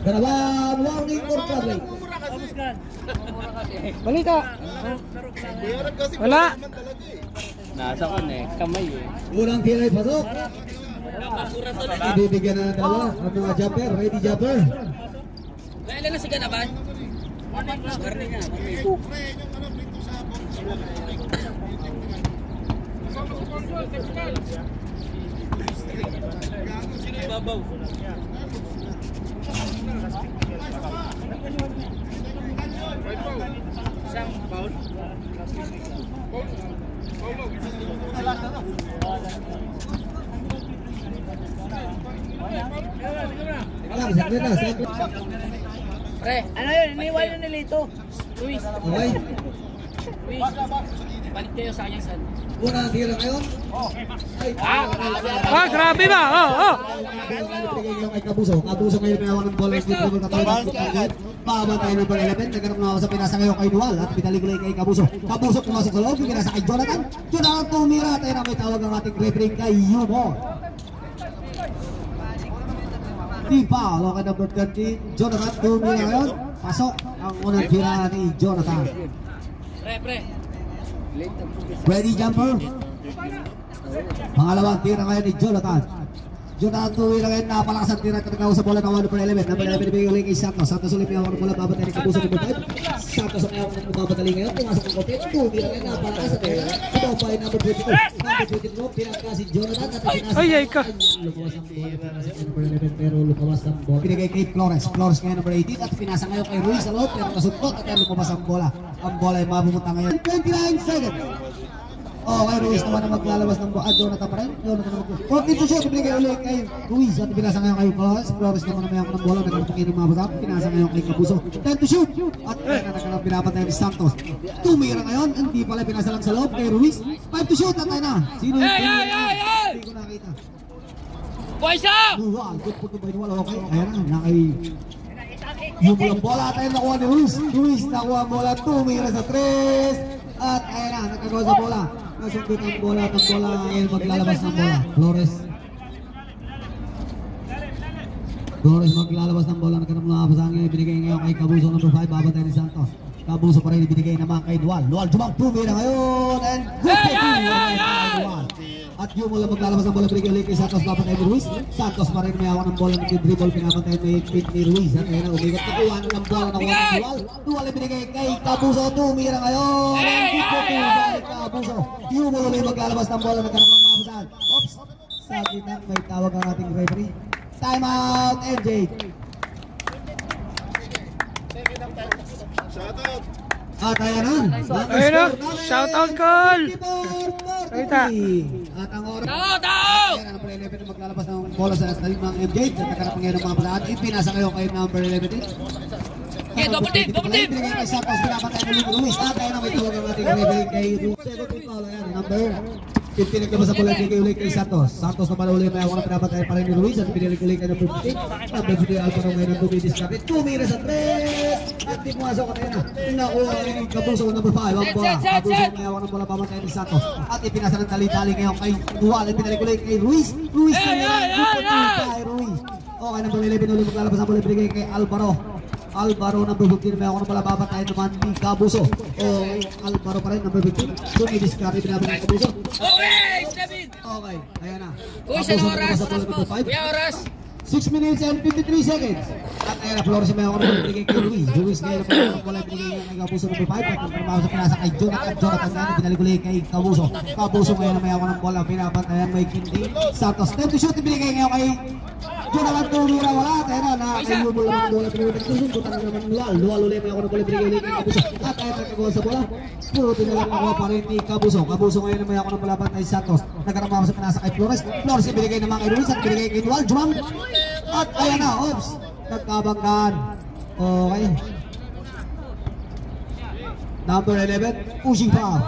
Ganawan, warning for traveling. Balita. Wala. Nasa ko na kamay eh. Unang tira ay pasok. Ibibigyan na ng dalawa ang mga jumper, ready jumper. Kailan na si Ganaban? Warning nga. Babaw. Isang foul. Pre, ano yun? Iniwan yun nila ito. Luis. Okay. Luis. Balik kayo sa kanyang san. Unang tira ngayon. Grabe ba? Kay Kabuso. Kabuso ngayon may hawak ng bola ng dribble katulad ng target. Babantay ng 11. Nagkaroon ng sa pinasa ngayon kay Dual at pinaliguloy kay Kabuso. Kabuso pumasok sa loob. Pinasa kay Jonathan. Jonathan tumira. Tayo na may tawag ang ating referee kay Yumor. Team foul. Okay, number 30. Jonathan tumira ngayon. Pasok ang unang tira ni Jonathan. Pre. Ready jumper. Pangalawang tira ngayon ni Jonathan. Jonathan tumira ngayon, napalakas ang tira at nagkaw sa bola ng 1 per 11. Number 11 ibigay ulit kay Santos. Santos ulit may hawak ng bola, babatay ni Kabuso number 5. Santos ang hawak ng babatali ngayon, pumasok ng kopit. Tumira ngayon, napalakas ang tira. Ito pa ay number 22. Number 22, pinaka si Jonathan at pinasa. Ay ka. Lumawas ang bola sa number 11 pero lumawas ang bola. Pinigay kay Flores. Flores ngayon number 18 at pinasa ngayon kay Ruiz sa loob pero nasundot at lumawas ang bola. Ang bola ay mapupunta ngayon. 29 seconds. Okay, Ruiz naman na maglalabas ng bola. Jonathan pa rin. Jonathan naman. 14 to shoot. Binigay ulit kay Ruiz. At pinasa ngayon kay Flores. Flores naman na may ako ng bola. Nagkakapangin ng mga basa. Pinasa ngayon kay Kabuso. 10 to shoot. At nagkakapang pinapatay ni Santos. Tumira ngayon. Hindi pala pinasa lang sa loob kay Ruiz. 5 to shoot. At tayo na. Sino yung hindi ko nakita. Boysa! Duwal. Good po by Duwal. Okay. Ayan na. Nakay yung bulang bola. Tayo nakuha ni Ruiz. Ruiz nakuha ang bola. Tumira sa 3. At ayan na. Nagkagawa sa bola. Nasundot ang bola at ang bola ay maglalabas ng bola. Flores maglalabas ng bola. Nagkanang mga pasahan ngayon. Binigay ngayon kay Kabuso number 5. Babantay ni Santos. Kabuso pa rin ibinigay naman kay Dual. Dual jumang tumira ngayon. And good kay Dual. At yung mula maglalabas ng bola. Binigay ulit kay Santos. Babantay ni Ruiz. Santos pa rin may hawak ng bola. Nag-dribble. Pinapantay may pin ni Ruiz. At ayan na. Umigat. Nakuha ng bola. Nakuha ng Dual. Dual ibinigay kay Kabuso. Tumira ngayon. And good kay Kabuso. Yung mula maglalabas ng bola. Nagkanang mga pasahan. Oops. Sa gitna may tawag ang ating referee. Time out, MJ. Shoutout. At ayan na. Ayun na. Shoutout call. Kita. At ang oras. Tao! Ayan, number 11 maglalabas ng bola sa talim ng MJ. At nagkarapang ngayon ng mga palaan. Ipinasa kayo kay number 11. Okay, double team! Pinigay kay Santos. Pinapatay ng Luis. At ayan na may tawag ang ating referee kay Ruiz. Second team foul. Ayan, number 15 naglabas sa bola kay ulit kay Santos. Santos naman ulit may ako na pinapatay pa rin ni Ruiz. At pinilig ulit kay number 15. Number 15 Alvaro ngayon ang dumidiscarte. Tumira sa 3. At di pumasok at ayan na. Nakuha ni Kabuso ng number 5. Ang bola. Kabuso may ako ng bola pamatay ni Santos. At ipinasa ng tali-tali ngayon kay Dual. At pinilig ulit kay Ruiz. Ruiz na yan. Kay Ruiz. Okay, number 11 ulit maglalabas sa bola binigay kay Alvaro. Alvaro number 15 may ako ng bola babatayin naman ni Kabuso. Okay, Alvaro pa rin number 15. Dumidiscarte pinapatay ni Kabuso. Okay, David! Okay, ayan na. Uy, sa oras! Kuya, oras! 6 minutes and 53 seconds. At ayan na, Flores may ako ng binigay kay Luis. Luis ngayon na wala binigay niya kay Kabuso number 5. At nagtrabaho sa pinasa kay Jonathan. Jonathan ngayon pinaliguli kay Kabuso. Kabuso ngayon na may ako ng bola. Pinapantayan may Kindi. Santos. Time to shoot. Binigay ngayon kay Jonathan tumira wala. At ayan na, nakayubol naman ang bola. Pinagsusun ko talaga naman Lual. Lual ulit may ako ng bola. Binigay ulit kay Kabuso. At ayan nagkagawa sa bola. Puro tinalang ako pa rin ni Kabuso. Kabuso ngayon na may ako ng bola kay Santos. Nagtrabaho sa pinasa kay Flores. Flores ibinigay naman kay Luis. At binigay kay Dual. Jumang. At ayan na, oops, nagkabanggaan. Okay. Number 11, pushing foul.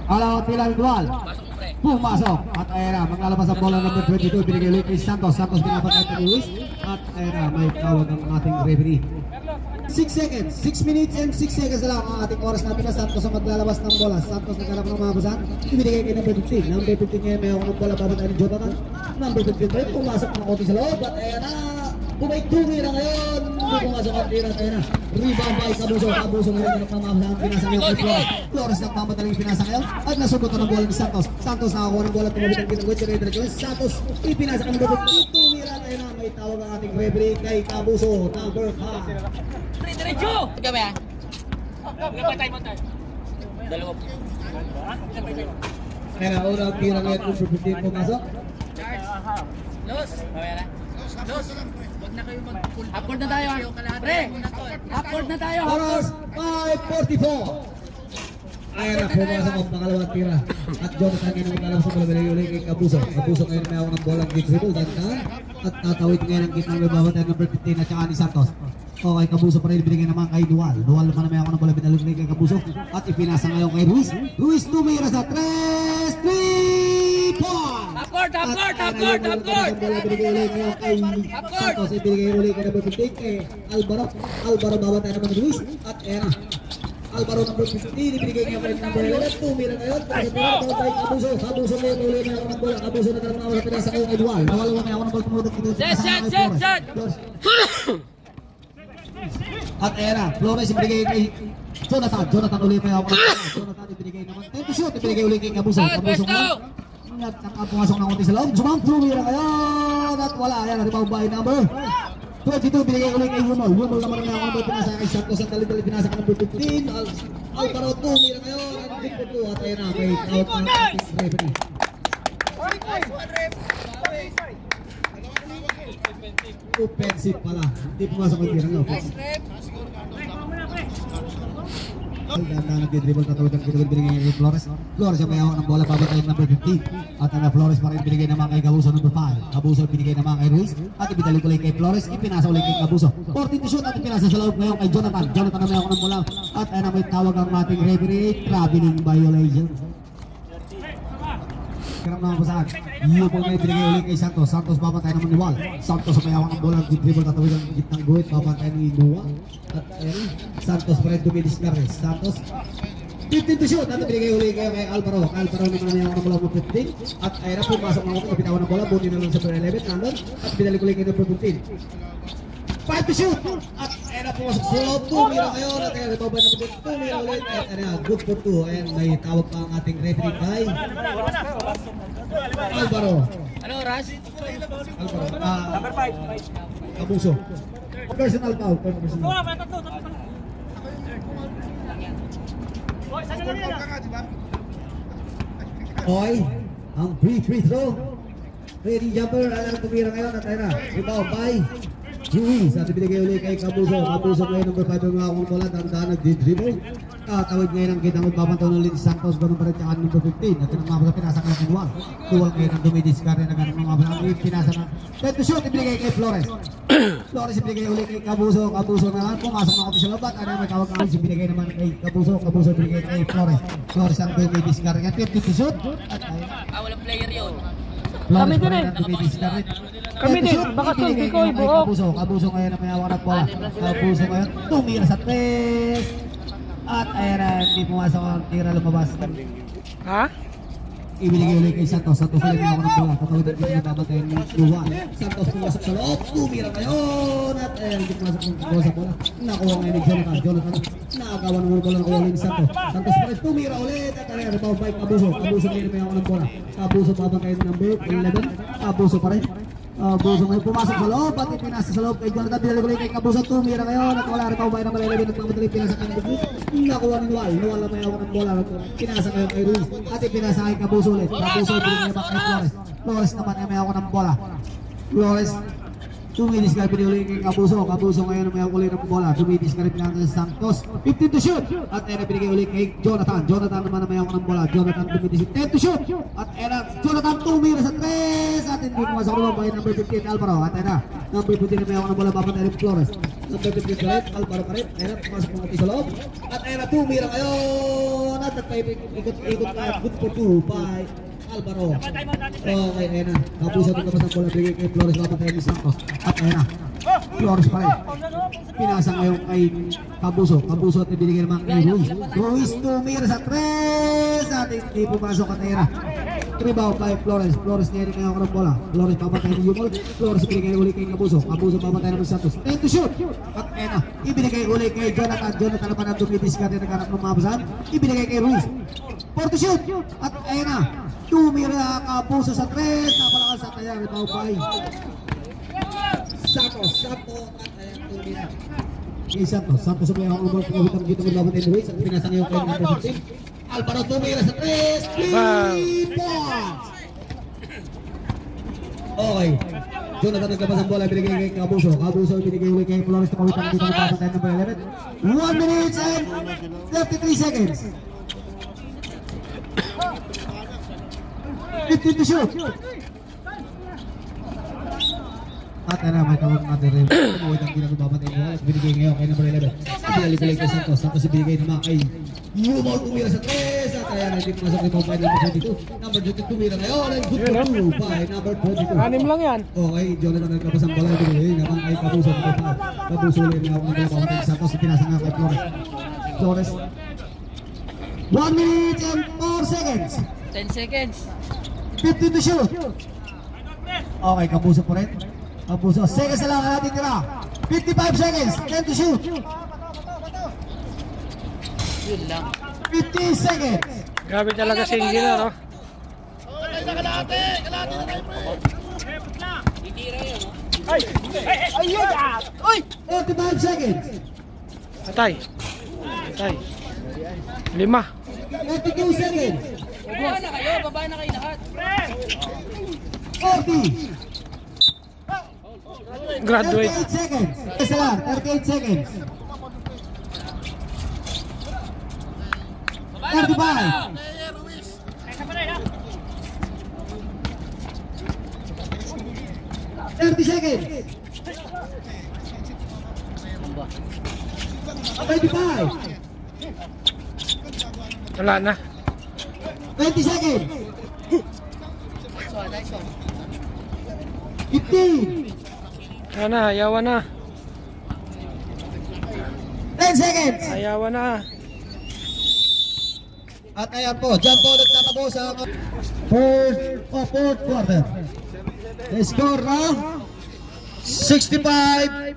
Alaw, tilang Dual. Pumasok. At ayan na, maglalabas ang bola number 22. Binigay ulit kay Santos. Santos pinapatay kay Luis. At ayan na, may tawag ang ating referee. 6 seconds. 6 minutes and 6 seconds na lang ang ating oras natin na Santos ang maglalabas ng bola. Santos naghanap ng mga basan. Ibinigay kay number 15. Number 15 ngayon may ako ng bola babata ni Jonathan. Number 15 pa rin. Pumasok ng konti sa loob. At ayan na. Kumay tumira ngayon. Hindi pumasok ang tira. Ayan na. Rebound by Cabuso. Cabuso ngayon ng pamamasa ang pinasa ngayon kay Flores. Flores nagmamadaling pinasa ngayon. At nasugot ng bola ni Santos. Santos nakakuha ng bola. Tumabit ang kinagwit. Santos ipinasa ka ng number 15. Tumira ngayon na. May tawag ang ating referee kay Cabuso. Number 5. Diretso! Ikaw ba yan? Kapatay mo tayo. Dalawa po. Kaya unang tira ngayon kung 15 pumasok. Los! Mamaya na. Los! Huwag na kayo mag-pull. Upward na tayo. Pre! Upward na tayo. Oras 5:44. Ayan na, pumasok ang pangalawang tira. At Jonathan ngayon ang maglalabas sa bola uli kay Cabuso. Cabuso ngayon may awang ng bola ng dribble. At tatawid ngayon ang gitnang babatan ng number 15 at saka ni Santos. Okay, Cabuso pa rin binigay naman kay Dual. Dual naman na may awang ng bola binalugay kay Cabuso. At ipinasa ngayon kay Ruiz. Ruiz tumira sa 3 point! Upward! Bola binigay ulit ngayon kay Santos. Ibinigay ulit kay number 15 kay Alvaro. Alvaro babatan naman ni Ruiz. At ayan na. Alvaro number 15, ibinigay niya kay number 11, tumira ngayon, para sa tira, tawag kay Cabuso. Cabuso ngayon, ulit na ako ng bola. Cabuso na talagang mga pinasa ngayon kay Dual. Nawalawa may ako ng bola, tumulog dito. Set! At era, Flores ibinigay kay Jonathan. Jonathan ulit may ako ng bola. Jonathan ibinigay naman. 10 to shoot, ibinigay ulit kay Cabuso. Cabuso ngayon, at nakapumasok ng konti sa loob. Jumang, tumira ngayon, at wala. Ayan, rebound by number 22, binigay ulit kay Wumol. Wumol naman ang number pinasa kay Santos. Ang dali-dali pinasa ka number 15. Alvaro tumira ngayon. Ang dito po. At ayun na, may out ng referee. Offensive pala. Hindi pumasok ang tira nga. Ganda nag-dribble tatawid ang kinagin binigay kay Flores. Flores yung may hawak ng bola babata yung number 15. At ang Flores pa rin binigay naman kay Cabuso number 5. Cabuso binigay naman kay Ruiz. At ibinalik ulit kay Flores. Ipinasa ulit kay Cabuso. 14 to shoot at ipinasa sa loob ngayon kay Jonathan. Jonathan na may hawak ng bola. At ayun na may tawag ang ating referee. Traveling violation. Karam naman po saan. Yung po may binigay ulit kay Santos. Santos babantay naman ni Wal. Santos may hawak ng bola. Dribble tatawid ang gitnang guhit. Babantay ni Dua. At ayun, Santos pa rin dumidiskarre. Santos 15 to shoot. At binigay ulit kayo kay Alvaro. Alvaro naman may hawak ng bola mo 15. At ayun na pumasok ng ako. Bitawan ng bola. Buti na lang sa 11. Nandun. At binalik ulit kayo ng 15. 5 to shoot. At ayun na pumasok sa loob. Tumira kayo. At ayun na babay na tumira ulit. At ayun na good for 2. Ayun may tawag pa ang ating referee kay Alvaro. Ano, Ras? Alvaro. Number 5. Cabuso. Personal foul. Personal. Oy, ang free throw. Ready jumper. Alam tumira ngayon. At ayun na. Rebound by Ruiz. At binigay ulit kay Cabuso. Cabuso ngayon number 5 yung mga bola. Tandaan nag-dribble. Tawid ngayon ang kitang magbabantaw ng Lin Santos. Ganun pa rin tsaka number 15. At yung mga pinasa ka ng Dual. Dual ngayon ang dumidiskarre na ganun mga bola. Pinasa na. 10 to shoot. Ibinigay kay Flores. Flores ibinigay ulit kay Cabuso. Cabuso naman. Pumasok na kami sa labat. Ano may tawag kami. Ibinigay naman kay Cabuso. Cabuso ibinigay kay Flores. Flores ang dumidiskarre. 50 to shoot. At ayun. Walang player yun. Kami din eh. Kami din. Baka sulbi ko ibuok. Cabuso ngayon na may hawak ng bola. Cabuso ngayon. Tumira sa 3. At ayun na, hindi pumasok ang tira lumabas. Ha? Ibinigay ulit kay Santos. Santos ulit na ako ng bola. Katawid ang hindi nababatayin ni Duwan. Santos pumasok sa loob. Tumira ngayon. At ayun, hindi pumasok ang bola sa bola. Nakuha ngayon ni Jonathan. Jonathan, nakagawa ng bola ng ulit ni Santos. Santos pa rin tumira ulit. At ayun, rebound by Cabuso. Cabuso ngayon may ako ng bola. Cabuso babatayin ng number 11. Cabuso pa rin. Cabuso ngayon pumasok sa loob at ipinasa sa loob kay Jonathan. Binalik ulit kay Cabuso. Tumira ngayon at wala rin pa ubay na malilibin at mamadali pinasa kay Cabuso. Nakuha ni Nual. Nual na may hawak ng bola. Pinasa ngayon kay Ruiz at ipinasa kay Cabuso ulit. Cabuso ibinigay niya back kay Flores. Flores naman ay may hawak ng bola. Flores tumidis ka pinuli kay Cabuso. Cabuso ngayon may hawak ulit ng bola. Tumidis ka rin pinasa sa Santos. 15 to shoot. At ayun pinigay ulit kay Jonathan. Jonathan naman may hawak ng bola. Jonathan tumidis 10 to shoot. At ayun Jonathan tumira sa 3. At hindi pumasok naman by number 15 Alvaro. At ayun number 15 may hawak ng bola. Papatay rin Flores. Number 15 ulit. Alvaro pa rin. Ayun pumasok mga sa loob. At ayun tumira ngayon. At ikot ka. Good for 2 by Alvaro. Okay, ayun na. Cabuso ito kapag ng bola. Bigay kay Flores. Papatay ni Santos. At ayun na. Flores pa rin. Pinasa ngayon kay Cabuso. Cabuso at ibinigay naman kay Ruiz. Ruiz tumira sa 3 at hindi pumasok at Tera. Rebound by Flores. Flores ngayon ngayon ng bola. Flores papatay ng Yumol. Flores ibinigay uli kay Cabuso. Cabuso papatay naman Santos. Time to shoot. At Ena ibinigay uli kay Jonathan. Jonathan naman ang dumidiskarte na karap ng mabasan. Ibinigay kay Ruiz. For to shoot. At Ena tumira Cabuso sa 3. Napalakas sa kaya. Rebound by Santos at ayan tumira. Kay Santos sa may ang umang pagkakitang dito ng laban ng Ruiz. At pinasa ngayon kay number 15. Alvaro tumira sa 3 points. Okay. Jonathan naglabas ang bola, binigay kay Cabuso. Cabuso binigay ulit kay Flores na kawitan dito ng papatay number 11. 1 minute and 33 seconds. 15 to shoot. At na may tawag natin rin. Kawitan dito ng papatay ng bola. Binigay ngayon kay number 11. Binalik kay Santos. Santos ibinigay naman kay Yumol tumira sa 3 at ayan hindi pumasok yung pang number 22. Number 22 tumira ngayon and good for 2 by number 22. Anim lang yan. Okay, Jonathan nagkabas ang bola ibinigay naman kay Cabuso. Cabuso ulit na ang nagkabas kay Santos. Pinasa nga kay Flores. Flores 1 minute and 4 seconds. 10 seconds. 15 to shoot. Okay, Cabuso po rin. Cabuso, seconds na lang ang natin tira. 55 seconds, 10 to shoot. Yun lang. 50 seconds. Grabe talaga si Engineer, no? Kalahati na tayo, pre. Itira yun, no? Ay! Ay! 45 seconds. Patay. Patay. 5. 32 seconds. Baba na kayo lahat. 40. Graduate. 38 seconds. Isa lang, 38 seconds. 35. 30 seconds. 25. Wala na. 20 seconds. 15. Wala na, ayawan na. 10 seconds. Ayawan na. At ayan po, dyan po nagtatapos ang fourth quarter. The score na 65